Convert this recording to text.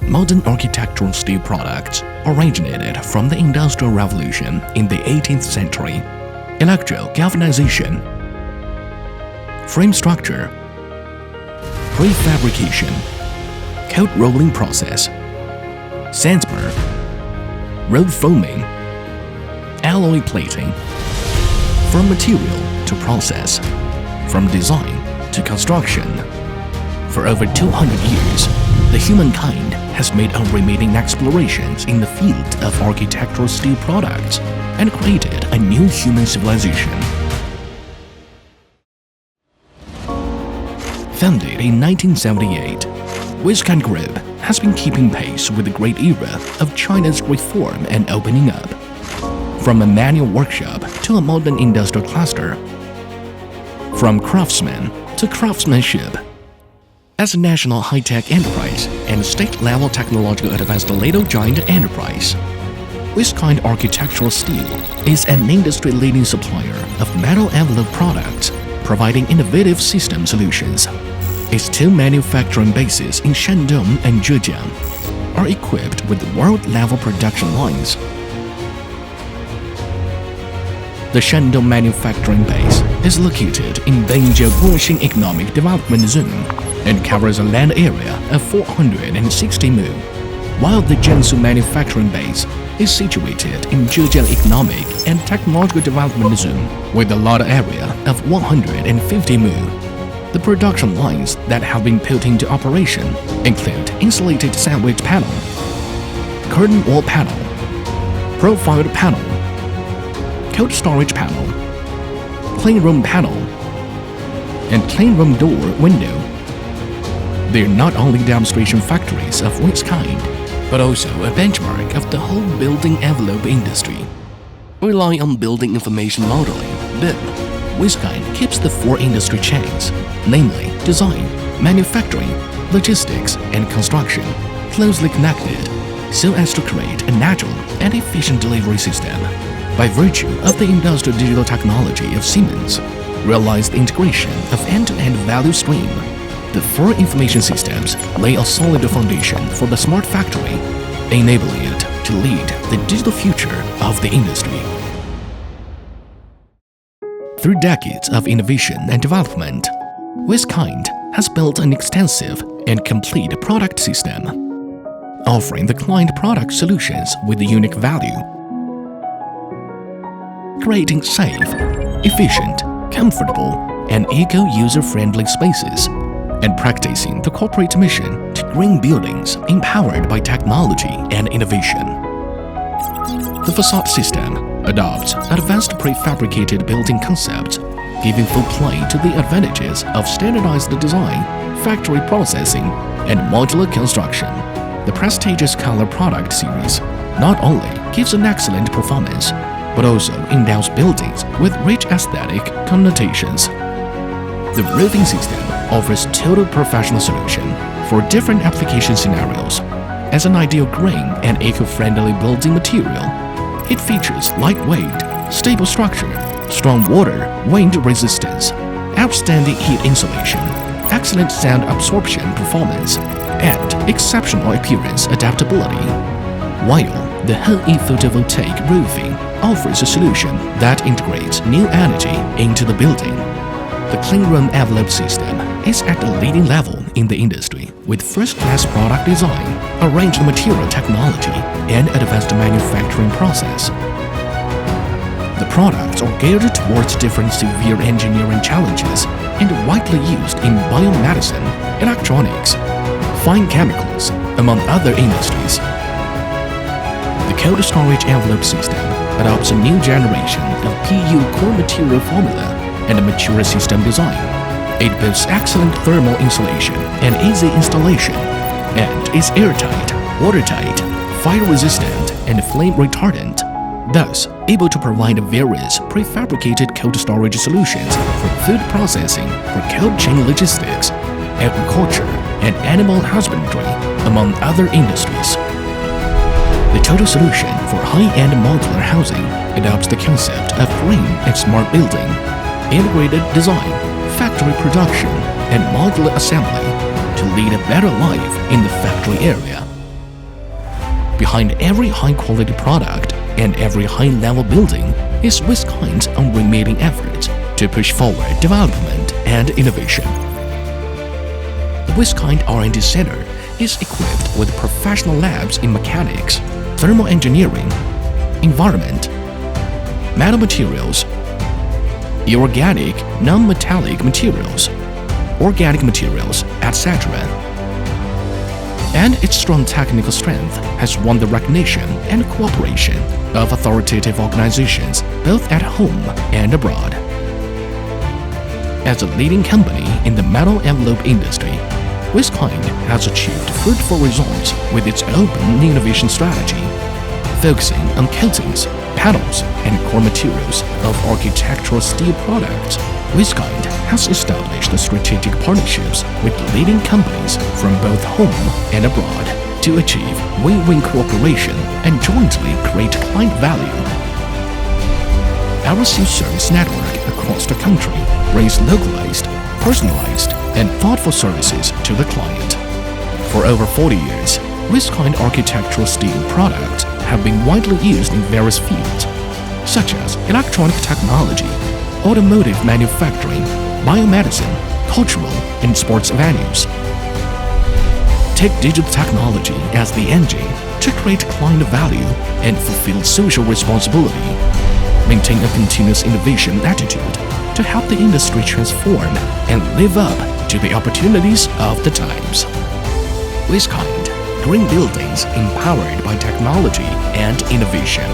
Modern architectural steel products originated from the Industrial Revolution in the 18th century. Electro-galvanization, frame structure, prefabrication, cold rolling process, sandspar, road foaming, alloy plating. From material to process, from design to construction. For over 200 years, the humankind has made unremitting explorations in the field of architectural steel products and created a new human civilization. Founded in 1978, Wiskind Group has been keeping pace with the great era of China's reform and opening up. From a manual workshop to a modern industrial cluster, from craftsman to craftsmanship. As a national high-tech enterprise and state-level technological advanced little giant enterprise, Wiskind Architectural Steel is an industry-leading supplier of metal envelope products, providing innovative system solutions. Its two manufacturing bases in Shandong and Zhejiang are equipped with world-level production lines. The Shandong manufacturing base is located in Beijing Boxing Economic Development Zone and covers a land area of 460 mu, while the Jiangsu manufacturing base is situated in Zhejiang Economic and Technological Development Zone with a lot area of 150 mu. The production lines that have been put into operation include insulated sandwich panel, curtain wall panel, profiled panel, cold storage panel, clean room panel, and clean room door window. They are not only demonstration factories of Wiskind, but also a benchmark of the whole building envelope industry. Relying on building information modeling, BIM, Wiskind keeps the four industry chains, namely design, manufacturing, logistics, and construction, closely connected so as to create a natural and efficient delivery system. By virtue of the industrial digital technology of Siemens, realized the integration of end-to-end value stream, the four information systems lay a solid foundation for the smart factory, enabling it to lead the digital future of the industry. Through decades of innovation and development, Wiskind has built an extensive and complete product system, offering the client product solutions with a unique value, creating safe, efficient, comfortable, and eco-user-friendly spaces, and practicing the corporate mission to green buildings empowered by technology and innovation. The facade system adopts advanced prefabricated building concepts, giving full play to the advantages of standardized design, factory processing, and modular construction. The prestigious Color product series not only gives an excellent performance, but also endows buildings with rich aesthetic connotations. The roofing system offers total professional solution for different application scenarios. As an ideal green and eco-friendly building material, it features lightweight, stable structure, strong water, wind resistance, outstanding heat insulation, excellent sound absorption performance, and exceptional appearance adaptability. While the HE photovoltaic roofing offers a solution that integrates new energy into the building. The clean room envelope system is at the leading level in the industry with first-class product design, arranged material technology, and advanced manufacturing process. The products are geared towards different severe engineering challenges and widely used in biomedicine, electronics, fine chemicals, among other industries. The cold storage envelope system adopts a new generation of PU core material formula and a mature system design. It boasts excellent thermal insulation and easy installation, and is airtight, watertight, fire-resistant, and flame-retardant, thus able to provide various prefabricated cold storage solutions for food processing, for cold chain logistics, agriculture, and animal husbandry, among other industries. The total solution for high-end modular housing adopts the concept of green and smart building, integrated design, factory production, and modular assembly to lead a better life in the factory area. Behind every high-quality product and every high-level building is Wiskind's unremitting efforts to push forward development and innovation. The Wiskind R&D Center is equipped with professional labs in mechanics, thermal engineering, environment, metal materials, inorganic, non-metallic materials, organic materials, etc. And its strong technical strength has won the recognition and cooperation of authoritative organizations both at home and abroad. As a leading company in the metal envelope industry, Wiskind has achieved fruitful results with its open innovation strategy, focusing on coatings, panels, and core materials of architectural steel products. Wiskind has established strategic partnerships with leading companies from both home and abroad to achieve win-win cooperation and jointly create client value. Our sales service network across the country brings localized, personalized, and thoughtful services to the client. For over 40 years, Wiskind architectural steel products have been widely used in various fields, such as electronic technology, automotive manufacturing, biomedicine, cultural, and sports venues. Take digital technology as the engine to create client value and fulfill social responsibility. Maintain a continuous innovation attitude to help the industry transform and live up to the opportunities of the times. Wiskind, green buildings empowered by technology and innovation.